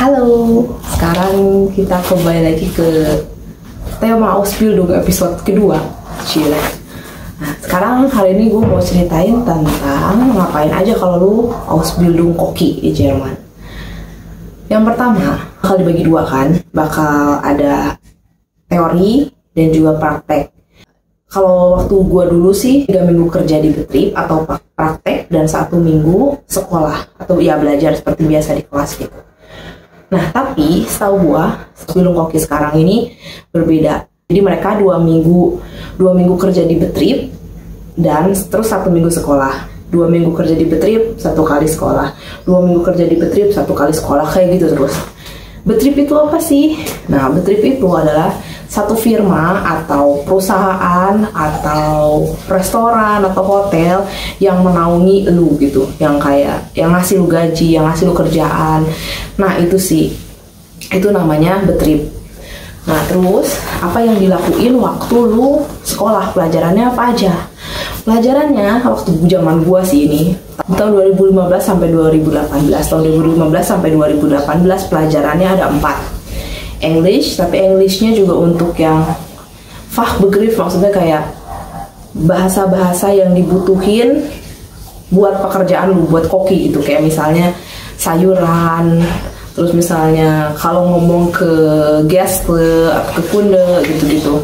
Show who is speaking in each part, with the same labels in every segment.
Speaker 1: Halo, sekarang kita kembali lagi ke tema Ausbildung episode kedua. Cile. Nah, sekarang hari ini gue mau ceritain tentang ngapain aja kalau lu Ausbildung Koki di Jerman. Yang pertama, bakal dibagi dua kan, bakal ada teori dan juga praktek. Kalau waktu gue dulu sih 3 minggu kerja di Betrieb atau praktek dan 1 minggu sekolah atau ya belajar seperti biasa di kelas gitu. Nah tapi setahu gue Ausbildung Koki sekarang ini berbeda. Jadi mereka 2 minggu kerja di Betrieb dan terus 1 minggu sekolah. 2 minggu kerja di Betrieb, 1 kali sekolah. 2 minggu kerja di Betrieb, 1 kali sekolah, kayak gitu terus. Betrieb itu apa sih? Nah, Betrieb itu adalah satu firma atau perusahaan atau restoran atau hotel yang menaungi lu gitu, yang kayak yang ngasih lu gaji, yang ngasih lu kerjaan. Nah, itu sih. Itu namanya Betrieb. Nah, terus apa yang dilakuin waktu lu sekolah? Pelajarannya apa aja? Pelajarannya waktu zaman gua sih ini tahun 2015 sampai 2018. Tahun 2015 sampai 2018 pelajarannya ada 4. English, tapi Englishnya juga untuk yang Fachbegriff, maksudnya kayak bahasa-bahasa yang dibutuhin buat pekerjaan lu, buat koki gitu, kayak misalnya sayuran, terus misalnya kalau ngomong ke guest atau ke kunde gitu-gitu.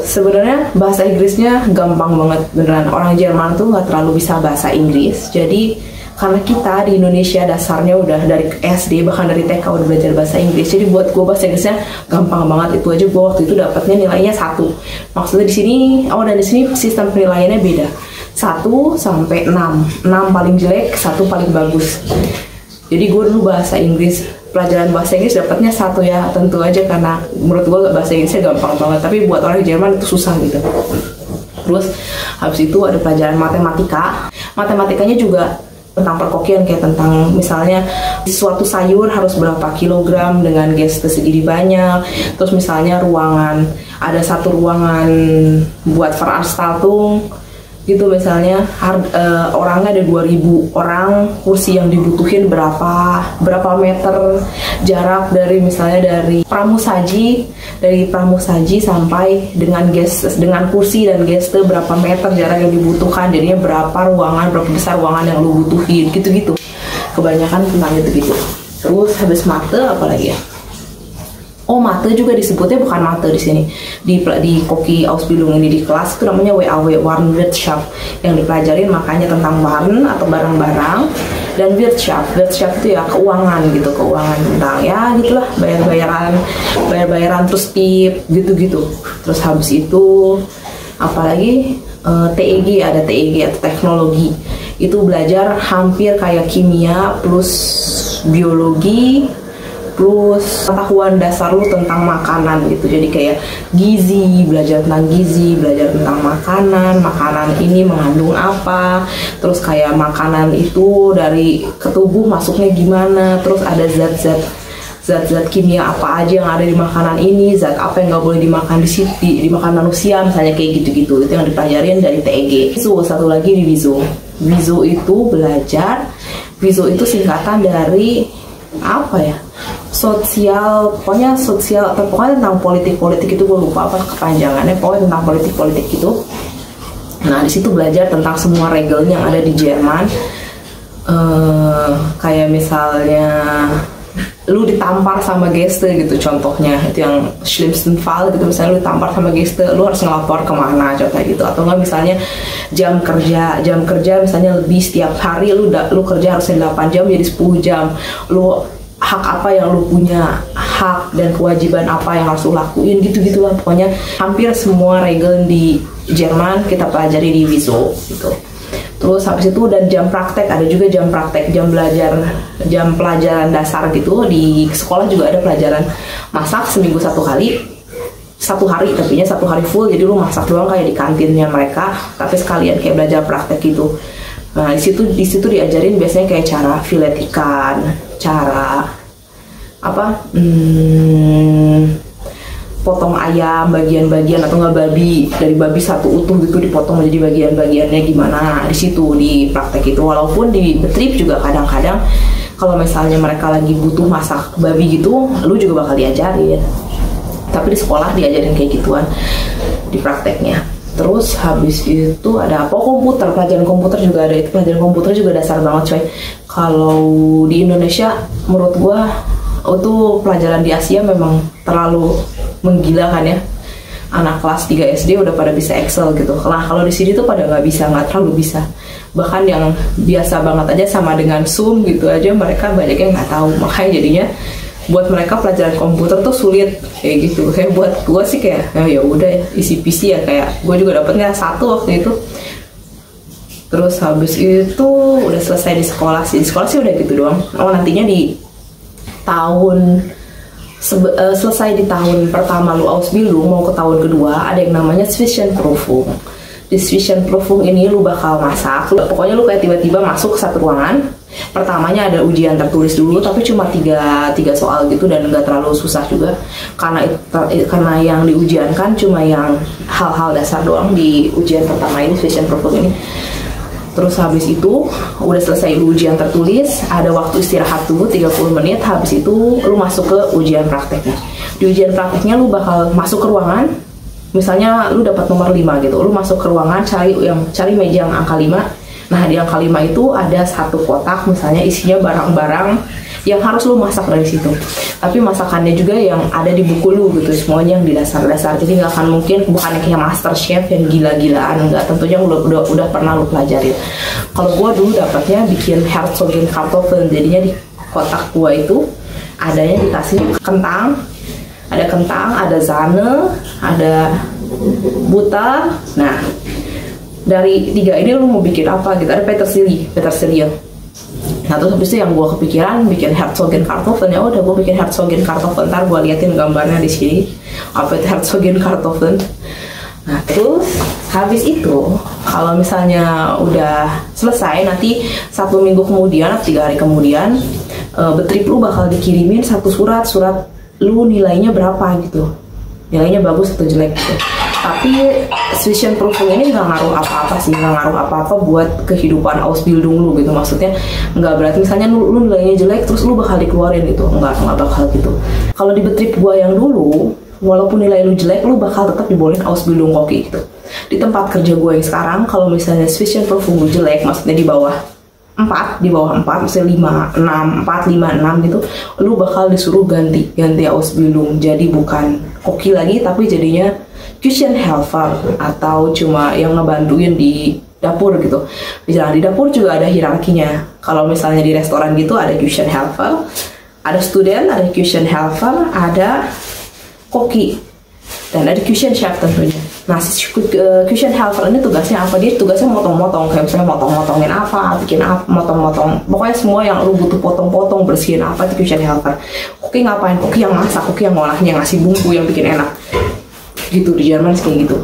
Speaker 1: Sebenarnya bahasa Inggrisnya gampang banget, beneran. Orang Jerman tuh nggak terlalu bisa bahasa Inggris, jadi karena kita di Indonesia dasarnya udah dari SD bahkan dari TK udah belajar bahasa Inggris, jadi buat gue bahasa Inggrisnya gampang banget. Itu aja gue waktu itu dapatnya nilainya 1. Maksudnya di sini dan di sini sistem penilaiannya beda, 1 sampai 6 paling jelek, 1 paling bagus. Jadi gue dulu pelajaran bahasa Inggris dapatnya 1 ya, tentu aja karena menurut gue bahasa Inggrisnya gampang banget, tapi buat orang Jerman itu susah gitu. Terus habis itu ada pelajaran matematikanya juga tentang perkokian, kayak tentang misalnya suatu sayur harus berapa kilogram dengan geste segini banyak. Terus misalnya ada satu ruangan buat Veranstaltung gitu, misalnya orangnya ada 2000 orang, kursi yang dibutuhin berapa meter jarak dari pramusaji sampai dengan kursi dan geste, berapa meter jarak yang dibutuhkan, jadinya berapa besar ruangan yang lu butuhin gitu-gitu. Kebanyakan tentang gitu-gitu. Terus habis mate apa lagi ya? Oh, mate juga disebutnya bukan mate di sini. Di Koki Ausbildung ini di kelas itu namanya WAW, Warenwirtschaft. Yang dipelajarin makanya tentang bahan atau barang-barang, dan Wirtschaft itu ya keuangan gitu, keuangan tentang ya gitulah, bayar-bayaran terus tip gitu-gitu. Terus habis itu apalagi TEG, ada TEG atau teknologi. Itu belajar hampir kayak kimia plus biologi plus pengetahuan dasar lu tentang makanan gitu. Jadi kayak belajar tentang gizi, belajar tentang makanan ini mengandung apa, terus kayak makanan itu dari ke tubuh masuknya gimana, terus ada zat-zat kimia apa aja yang ada di makanan ini, zat apa yang nggak boleh dimakan dimakan manusia misalnya, kayak gitu-gitu. Itu yang dipelajarin dari TEG. Satu lagi di Viso itu belajar, Viso itu singkatan dari apa ya, pokoknya tentang politik itu, gue lupa apa kepanjangannya, pokoknya tentang politik gitu. Nah di situ belajar tentang semua regel yang ada di Jerman, kayak misalnya lu ditampar sama geste gitu, contohnya itu yang schlimmsten Fall gitu, misalnya lu ditampar sama geste, lu harus ngelapor kemana, contohnya gitu. Atau enggak misalnya jam kerja misalnya lebih setiap hari, lu kerja harusnya 8 jam jadi 10 jam, lu hak apa yang lu punya, hak dan kewajiban apa yang harus lu lakuin, gitu-gitulah. Pokoknya hampir semua regel di Jerman kita pelajari di Viso gitu. Terus habis itu dan jam praktek, ada juga jam pelajaran dasar gitu. Di sekolah juga ada pelajaran masak seminggu 1 kali, 1 hari, tapi 1 hari full, jadi lu masak doang kayak di kantinnya mereka, tapi sekalian kayak belajar praktek gitu. Nah di situ diajarin biasanya kayak cara filet ikan, cara potong ayam bagian-bagian, atau nggak dari babi satu utuh gitu dipotong menjadi bagian-bagiannya gimana. Di situ di praktek itu, walaupun di Betrieb juga kadang-kadang kalau misalnya mereka lagi butuh masak babi gitu, lu juga bakal diajarin. Tapi di sekolah diajarin kayak gituan di prakteknya. Terus habis itu ada apa, komputer, pelajaran komputer juga ada. Itu pelajaran komputer juga dasar banget coy. Kalau di Indonesia menurut gua itu pelajaran di Asia memang terlalu menggilakan ya. Anak kelas 3 SD udah pada bisa Excel gitu. Nah kalau di sini tuh pada nggak bisa, nggak terlalu bisa. Bahkan yang biasa banget aja sama dengan Zoom gitu aja mereka banyak yang nggak tahu. Makanya jadinya buat mereka pelajaran komputer tuh sulit kayak gitu. Kayak buat gue sih kayak ya udah ya, isi PC ya, kayak gue juga dapetnya 1 waktu itu. Terus habis itu udah selesai di sekolah sih. Di sekolah sih udah gitu doang. Oh nantinya di tahun selesai di tahun pertama lu Ausbildung mau ke tahun kedua ada yang namanya Zwischenprüfung. Di Zwischenprüfung ini lu bakal masak. Pokoknya lu kayak tiba-tiba masuk ke satu ruangan. Pertamanya ada ujian tertulis dulu, tapi cuma tiga soal gitu dan nggak terlalu susah juga. Karena yang diujiankan cuma yang hal-hal dasar doang di ujian pertama ini, Zwischenprüfung ini. Terus habis itu udah selesai ujian tertulis, ada waktu istirahat dulu 30 menit. Habis itu lu masuk ke ujian prakteknya. Di ujian prakteknya lu bakal masuk ke ruangan. Misalnya lu dapat nomor 5 gitu. Lu masuk ke ruangan cari meja yang angka 5. Nah, di angka 5 itu ada satu kotak misalnya isinya barang-barang yang harus lu masak dari situ. Tapi masakannya juga yang ada di buku lu gitu, semuanya yang di dasar-dasar. Jadi nggak akan mungkin, bukan kayak Master Chef yang gila-gilaan, nggak, tentunya udah pernah lu pelajarin. Kalau gua dulu dapatnya bikin Herzogenkartoffeln, jadinya di kotak gua itu adanya dikasih kentang, ada sahne, ada butter. Nah, dari 3 ini lu mau bikin apa gitu, ada petersilie. Nah terus habis itu yang gue kepikiran bikin Herzogenkartoffeln, ya udah gue bikin Herzogenkartoffeln. Ntar gue liatin gambarnya di sini apa itu Herzogenkartoffeln. Nah terus habis itu kalau misalnya udah selesai, nanti 1 minggu kemudian atau 3 hari kemudian Betrip lu bakal dikirimin satu surat lu nilainya berapa gitu, nilainya bagus atau jelek gitu. Tapi Zwischenprüfung ini nggak ngaruh apa-apa sih, nggak ngaruh apa-apa buat kehidupan Ausbildung lu gitu. Maksudnya nggak berarti misalnya lu nilainya jelek terus lu bakal dikeluarin gitu, nggak bakal gitu. Kalau di Betrip gua yang dulu, walaupun nilai lu jelek, lu bakal tetap dibolehin Ausbildung koki gitu. Di tempat kerja gua yang sekarang, kalau misalnya Zwischenprüfung lu jelek, maksudnya di bawah 4, misalnya 5, 6, 4, 5, 6 gitu, lu bakal disuruh ganti Ausbildung. Jadi bukan koki lagi, tapi jadinya Küchenhelfer atau cuma yang ngebantuin di dapur gitu. Di dapur juga ada hierarkinya. Kalau misalnya di restoran gitu ada Küchenhelfer, ada student, ada Küchenhelfer, ada koki, dan ada Küchenchef tentunya. Nah, si Küchenhelfer ini tugasnya apa? Dia tugasnya motong-motong, kayak misalnya motong-motongin apa, bikin apa, motong-motong. Pokoknya semua yang lu butuh potong-potong, bersihin apa itu Küchenhelfer. Koki ngapain? Koki yang masak, koki yang ngolahnya, ngasih bumbu yang bikin enak. Gitu di Jerman kayak gitu.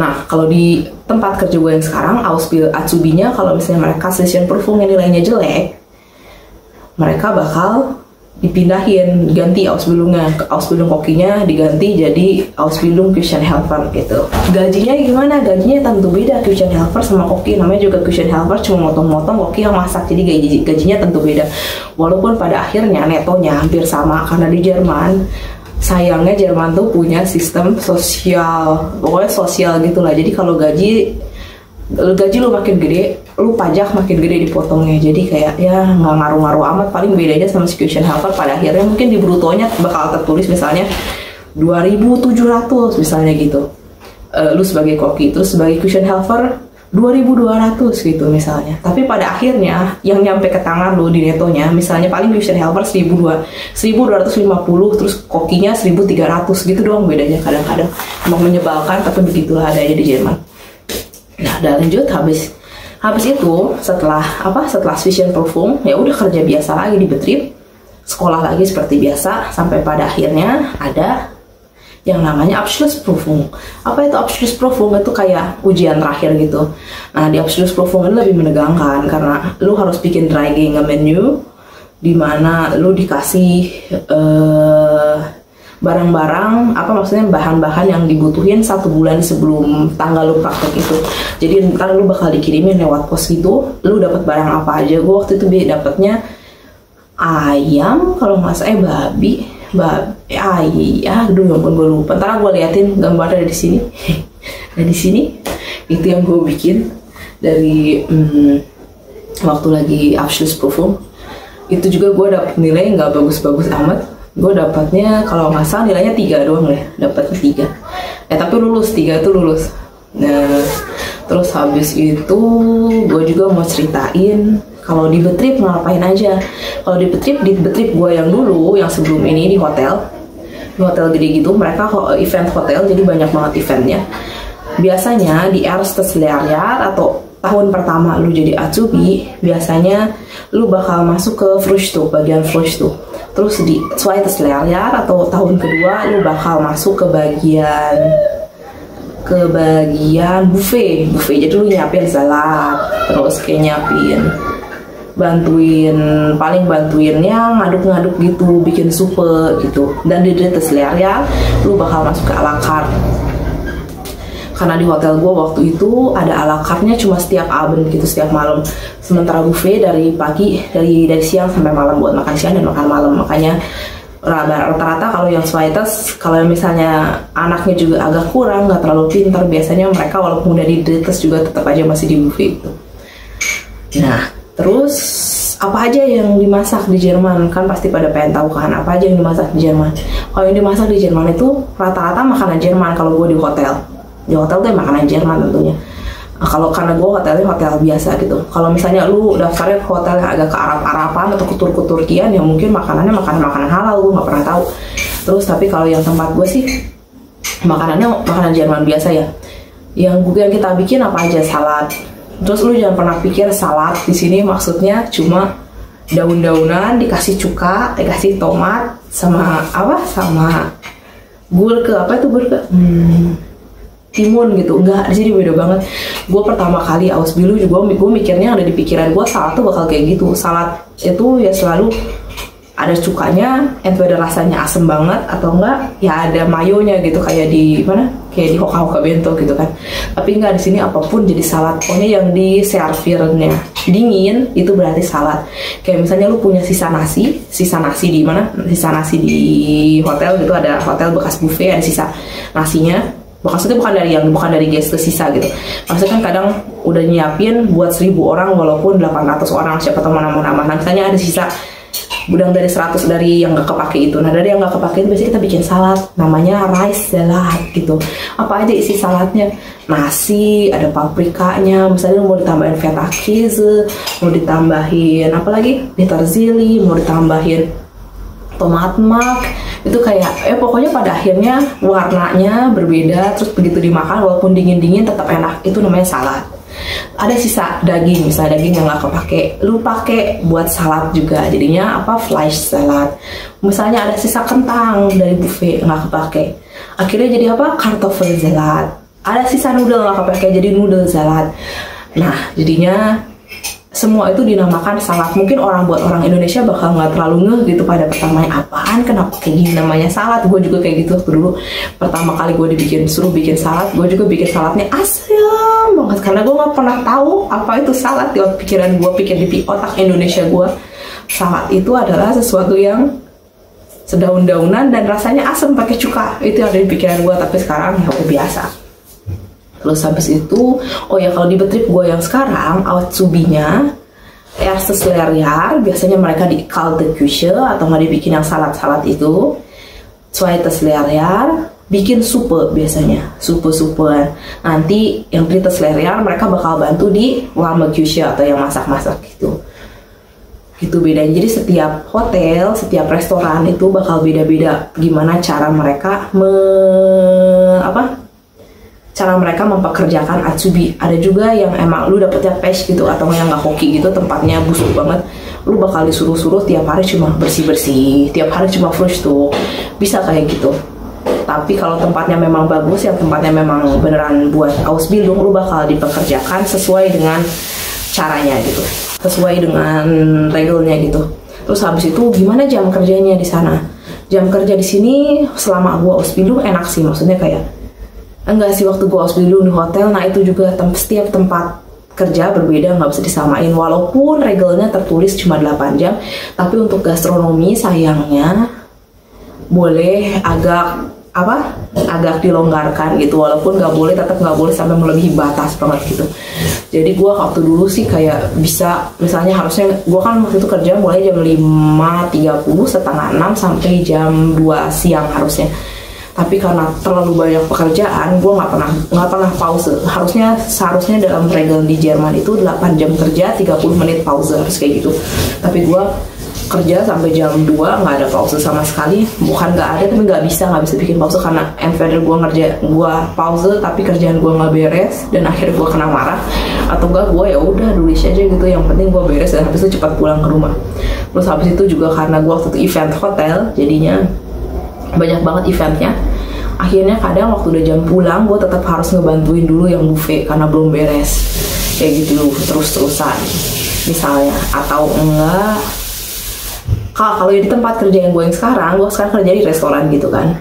Speaker 1: Nah, kalau di tempat kerja gue yang sekarang, Azubinya kalau misalnya mereka Zwischenprüfung yang nilainya jelek, mereka bakal dipindahin, ganti Ausbildung kokinya diganti jadi Ausbildung Küchenhelfer gitu. Gajinya gimana? Gajinya tentu beda Küchenhelfer sama koki, namanya juga Küchenhelfer cuma motong-motong, koki yang masak, jadi gajinya tentu beda. Walaupun pada akhirnya netonya hampir sama, karena di Jerman sayangnya Jerman tuh punya sistem sosial, pokoknya sosial gitulah. Jadi kalau gaji lu makin gede, lu pajak makin gede dipotongnya. Jadi kayak ya nggak ngaruh-ngaruh amat. Paling bedanya sama Küchenhelfer pada akhirnya mungkin di brutonya bakal tertulis misalnya 2.700 misalnya gitu. Lu sebagai koki, terus sebagai Küchenhelfer 2.200 gitu misalnya. Tapi pada akhirnya yang nyampe ke tangan lo di netonya misalnya paling Küchenhelfer 1.250, terus kokinya 1.300 gitu doang bedanya. Kadang-kadang emang menyebalkan, tapi begitulah adanya di Jerman. Nah, udah lanjut habis itu setelah Zwischenprüfung ya udah kerja biasa lagi di Betrip, sekolah lagi seperti biasa sampai pada akhirnya ada yang namanya Abschlussprüfung. Apa itu Abschlussprüfung? Itu kayak ujian terakhir gitu. Nah, di Abschlussprüfung ini lebih menegangkan karena lu harus bikin Dreigänge menu di mana lu dikasih barang-barang, apa maksudnya bahan-bahan yang dibutuhin 1 bulan sebelum tanggal lu praktek itu. Jadi ntar lu bakal dikirimin lewat pos gitu, lu dapat barang apa aja. Gue waktu itu dapatnya ayam, kalau nggak salah babi, aduh ya ampun gue lupa. Ntar gue liatin gambarnya di sini. Nah di sini itu yang gue bikin dari waktu lagi Abschlussprüfung. Itu juga gue dapet nilai nggak bagus-bagus amat. Gue dapatnya kalau nggak salah nilainya 3 doang ya, dapatnya 3. Tapi lulus, 3 itu lulus. Nah terus habis itu gue juga mau ceritain kalau di Betrip ngapain aja. Kalau di Betrip gue yang dulu, yang sebelum ini di hotel gede gitu, mereka event hotel, jadi banyak banget eventnya. Biasanya di erstes Lehrjahr atau tahun pertama lu jadi Azubi, biasanya lu bakal masuk ke Frühstück, bagian Frühstück. Terus di zweites Lehrjahr atau tahun kedua lu bakal masuk ke bagian buffet. Jadi lu nyiapin salad, terus kayak bantuinnya ngaduk-ngaduk gitu, bikin sup gitu. Dan di drittes Lehrjahr lu bakal masuk ke à la carte. Karena di hotel gue waktu itu ada à la carte-nya cuma setiap abend gitu, setiap malam. Sementara buffet dari pagi, dari siang sampai malam buat makan siang dan makan malam. Makanya rata-rata kalau yang zweites, kalau misalnya anaknya juga agak kurang, nggak terlalu pintar, biasanya mereka walaupun udah di drittes juga tetap aja masih di buffet gitu. Nah, terus apa aja yang dimasak di Jerman? Kan pasti pada pengen tahu kan apa aja yang dimasak di Jerman. Kalau yang dimasak di Jerman itu rata-rata makanan Jerman kalau gue di hotel. Di hotel tuh makanan Jerman tentunya. Kalau karena gue hotelnya hotel biasa gitu. Kalau misalnya lu daftarnya ke hotel yang agak ke Arab-Araban atau ke Turkian, ya mungkin makanannya makanan halal, gue nggak pernah tahu. Terus tapi kalau yang tempat gue sih makanannya makanan Jerman biasa ya. Yang kita bikin apa aja, salad. Terus lu jangan pernah pikir salad di sini maksudnya cuma daun-daunan dikasih cuka, dikasih tomat sama gurke, apa itu gurke? Timun gitu. Enggak, di sini beda banget. Gue pertama kali Ausbildung juga gue mikirnya ada di pikiran gue salad tuh bakal kayak gitu. Salad itu ya selalu ada cukanya, entweder rasanya asem banget atau enggak ya ada mayonya gitu, kayak di Hoka-Hoka Bento gitu kan. Tapi enggak, di sini apapun jadi salad. Pokoknya yang diservirnya dingin itu berarti salad. Kayak misalnya lu punya sisa nasi di mana? Sisa nasi di hotel gitu, ada hotel bekas buffet, ada sisa nasinya. Maksudnya bukan dari guest sisa gitu. Maksudnya kan kadang udah nyiapin buat 1000 orang walaupun 800 orang, siapa tahu mana-mana. Nah, misalnya ada sisa udang dari 100 dari yang gak kepake itu. Nah, dari yang gak kepake itu biasanya kita bikin salad, namanya rice salad gitu. Apa aja isi saladnya? Nasi, ada paprikanya, misalnya mau ditambahin feta cheese, mau ditambahin apa lagi? Petersilie, mau ditambahin tomat mak. Itu kayak pokoknya pada akhirnya warnanya berbeda, terus begitu dimakan walaupun dingin-dingin tetap enak. Itu namanya salad. Ada sisa daging, misalnya daging yang nggak kepake, lu pakai buat salad juga, jadinya apa, flash salad. Misalnya ada sisa kentang dari buffet nggak kepake, akhirnya jadi apa, kartoffelsalat. Ada sisa noodle nggak kepake, jadi noodle salad. Nah, jadinya semua itu dinamakan salad. Mungkin buat orang Indonesia bakal nggak terlalu ngeh gitu pada pertamanya, apaan, kenapa kayak gini namanya salad. Gue juga kayak gitu waktu dulu pertama kali gue suruh bikin salad, gue juga bikin saladnya asam banget karena gue nggak pernah tahu apa itu salad. Di pikiran gue, pikir di otak Indonesia gue, salad itu adalah sesuatu yang sedaun-daunan dan rasanya asam pakai cuka. Itu yang ada di pikiran gue, tapi sekarang ya udah biasa. Terus habis itu, oh ya kalau di Betrip gue yang sekarang, Azubinya erstes Lehrjahr, biasanya mereka di kalte Küche atau nggak dibikin yang salad-salad itu. Zweites Lehrjahr bikin supe biasanya, supe-supean. Nanti yang drittes Lehrjahr mereka bakal bantu di warme Küche atau yang masak-masak gitu. Gitu bedanya. Jadi setiap hotel, setiap restoran itu bakal beda-beda gimana cara mereka cara mereka mempekerjakan Azubi. Ada juga yang emang lu dapetnya page gitu atau yang nggak hoki gitu, tempatnya busuk banget, lu bakal disuruh-suruh tiap hari cuma bersih-bersih, tiap hari cuma Frühstück, bisa kayak gitu. Tapi kalau tempatnya memang bagus, yang tempatnya memang beneran buat Ausbildung, lu bakal dipekerjakan sesuai dengan caranya gitu, sesuai dengan regelnya gitu. Terus habis itu gimana jam kerjanya di sana? jam kerja di sini selama gue Ausbildung enak sih, maksudnya kayak enggak sih waktu gue Ausbildung di hotel, nah itu juga setiap tempat kerja berbeda, nggak bisa disamain. Walaupun regelnya tertulis cuma 8 jam, tapi untuk gastronomi sayangnya boleh agak dilonggarkan gitu, walaupun tetap nggak boleh sampai melebihi batas banget gitu. Jadi gue waktu dulu sih kayak bisa, misalnya harusnya gue kan waktu itu kerja mulai jam 5.30, setengah 6 sampai jam 2 siang harusnya. Tapi karena terlalu banyak pekerjaan, gue nggak pernah pause. Seharusnya dalam regel di Jerman itu 8 jam kerja, 30 menit pause, harus kayak gitu. Tapi gue kerja sampai jam 2 nggak ada pause sama sekali. Bukan nggak ada, tapi nggak bisa bikin pause karena entweder gue pause tapi kerjaan gue nggak beres dan akhirnya gue kena marah, atau enggak gue ya udah tulis aja gitu, yang penting gue beres dan habis itu cepat pulang ke rumah. Terus habis itu juga karena gue waktu itu event hotel, jadinya banyak banget eventnya. Akhirnya kadang waktu udah jam pulang gue tetap harus ngebantuin dulu yang buffet karena belum beres, kayak gitu terus-terusan misalnya. Atau enggak, kalau di tempat kerja yang gue yang sekarang kerja di restoran gitu kan,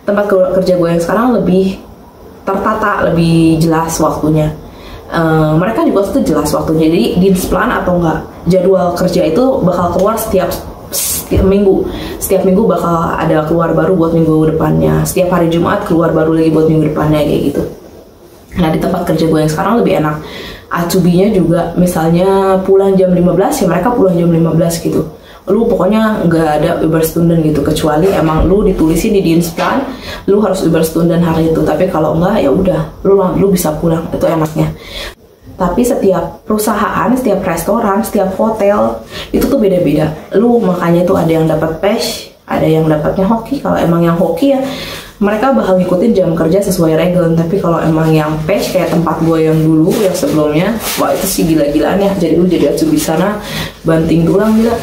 Speaker 1: tempat kerja gue yang sekarang lebih tertata, lebih jelas waktunya. Mereka juga itu jelas waktunya, jadi Dienstplan atau enggak jadwal kerja itu bakal keluar setiap minggu bakal ada keluar baru buat minggu depannya. Setiap hari Jumat keluar baru lagi buat minggu depannya, kayak gitu. Nah di tempat kerja gue yang sekarang lebih enak. Acubinya juga misalnya pulang jam 15 ya mereka pulang jam 15 gitu. Lu pokoknya nggak ada Überstunden gitu, kecuali emang lu ditulisin di Dienstplan lu harus Überstunden hari itu. Tapi kalau enggak ya udah lu bisa pulang, itu enaknya. Tapi setiap perusahaan, setiap restoran, setiap hotel itu tuh beda-beda. Makanya tuh ada yang dapat PES, ada yang dapatnya hoki. Kalau emang yang hoki ya mereka bakal ngikutin jam kerja sesuai regel. Tapi kalau emang yang PES kayak tempat gue yang dulu, yang sebelumnya, wah itu sih gila-gilaan ya. Jadi lu jadi acubi sana banting tulang gila.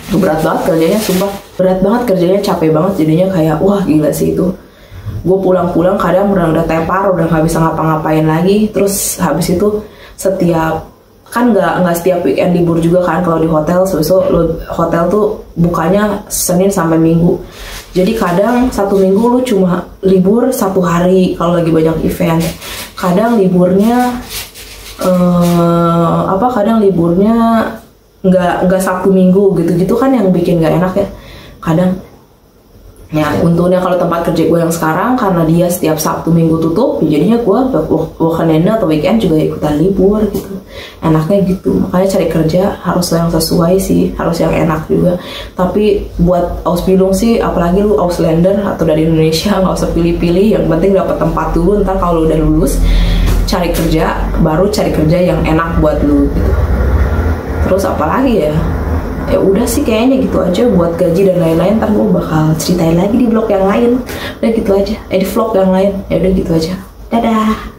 Speaker 1: Berat banget kerjanya, sumpah. Berat banget kerjanya, capek banget. Jadinya kayak wah gila sih itu. Gue pulang kadang udah tepar, udah nggak bisa ngapa-ngapain lagi. Terus habis itu nggak setiap weekend libur juga kan kalau di hotel. Hotel tuh bukanya Senin sampai Minggu. Jadi kadang satu minggu lu cuma libur 1 hari kalau lagi banyak event. Kadang liburnya nggak Sabtu Minggu gitu kan, yang bikin nggak enak ya kadang. Ya untungnya kalau tempat kerja gue yang sekarang karena dia setiap Sabtu Minggu tutup, jadinya gue weekend atau weekend juga ikutan libur gitu. Enaknya gitu. Makanya cari kerja harus yang sesuai sih, harus yang enak juga. Tapi buat Ausbildung sih, apalagi lu Ausländer atau dari Indonesia, nggak usah pilih-pilih. Yang penting dapat tempat dulu. Ntar kalau udah lulus cari kerja, baru cari kerja yang enak buat lu gitu. Terus apalagi ya? Ya udah sih kayaknya gitu aja buat gaji dan lain-lain. Ntar gue bakal ceritain lagi di vlog yang lain. Udah gitu aja, di vlog yang lain. Ya udah gitu aja. Dadah.